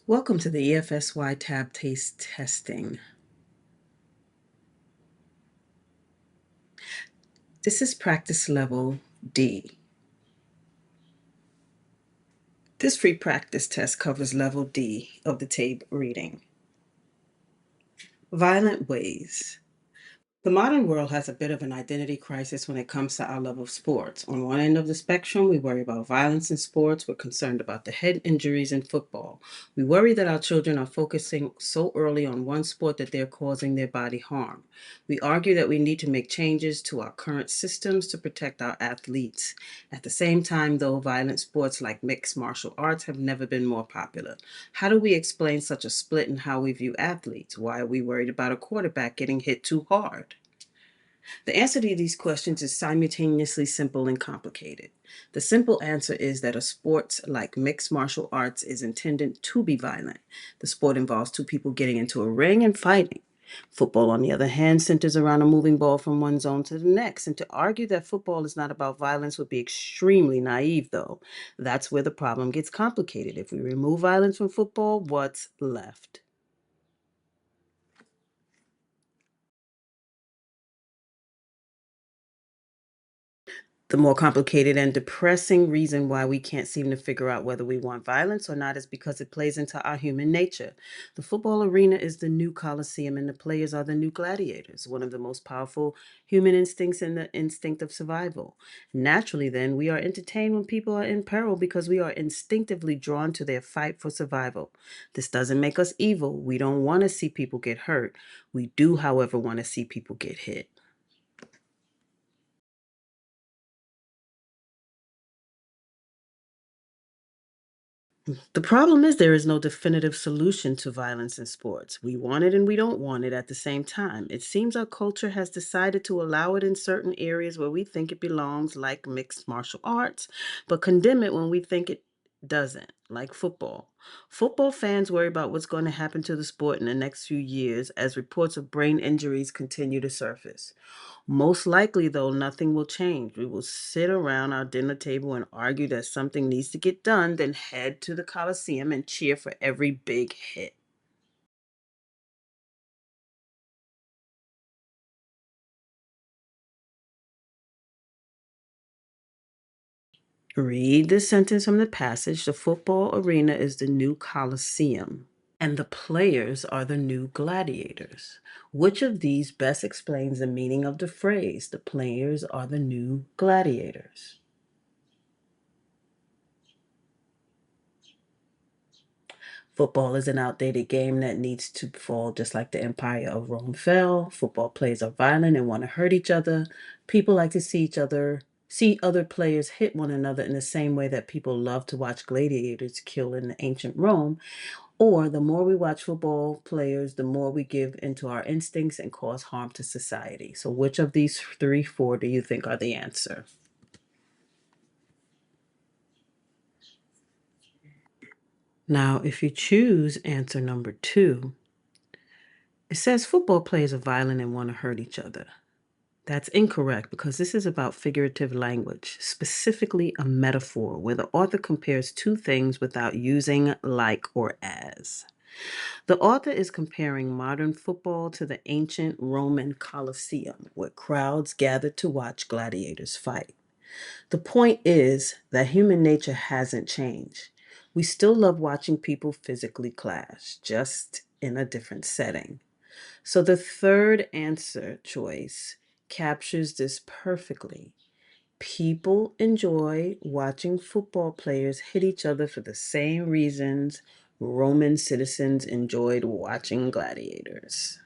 Welcome to the EFSY TABE taste testing. This is practice level D. This free practice test covers level D of the TABE reading. Violent ways. The modern world has a bit of an identity crisis when it comes to our love of sports. On one end of the spectrum, we worry about violence in sports. We're concerned about the head injuries in football. We worry that our children are focusing so early on one sport that they're causing their body harm. We argue that we need to make changes to our current systems to protect our athletes. At the same time, though, violent sports like mixed martial arts have never been more popular. How do we explain such a split in how we view athletes? Why are we worried about a quarterback getting hit too hard? The answer to these questions is simultaneously simple and complicated. The simple answer is that a sport like mixed martial arts is intended to be violent. The sport involves two people getting into a ring and fighting. Football, on the other hand, centers around a moving ball from one zone to the next. And to argue that football is not about violence would be extremely naive, though. That's where the problem gets complicated. If we remove violence from football, what's left? The more complicated and depressing reason why we can't seem to figure out whether we want violence or not is because it plays into our human nature. The football arena is the new coliseum and the players are the new gladiators, one of the most powerful human instincts in the instinct of survival. Naturally, then, we are entertained when people are in peril because we are instinctively drawn to their fight for survival. This doesn't make us evil. We don't want to see people get hurt. We do, however, want to see people get hit. The problem is there is no definitive solution to violence in sports. We want it and we don't want it at the same time. It seems our culture has decided to allow it in certain areas where we think it belongs, like mixed martial arts, but condemn it when we think it doesn't, like football. Football fans worry about what's going to happen to the sport in the next few years as reports of brain injuries continue to surface. Most likely, though, nothing will change. We will sit around our dinner table and argue that something needs to get done, then head to the Coliseum and cheer for every big hit. Read this sentence from the passage. The football arena is the new Coliseum, and the players are the new gladiators. Which of these best explains the meaning of the phrase, the players are the new gladiators? Football is an outdated game that needs to fall just like the Empire of Rome fell. Football players are violent and want to hurt each other. People like to see other players hit one another in the same way that people love to watch gladiators kill in ancient Rome. Or the more we watch football players, the more we give into our instincts and cause harm to society. So which of these four do you think are the answer? Now, if you choose answer number two, it says football players are violent and want to hurt each other. That's incorrect because this is about figurative language, specifically a metaphor where the author compares two things without using like or as. The author is comparing modern football to the ancient Roman Colosseum, where crowds gathered to watch gladiators fight. The point is that human nature hasn't changed. We still love watching people physically clash, just in a different setting. So the third answer choice captures this perfectly. People enjoy watching football players hit each other for the same reasons Roman citizens enjoyed watching gladiators.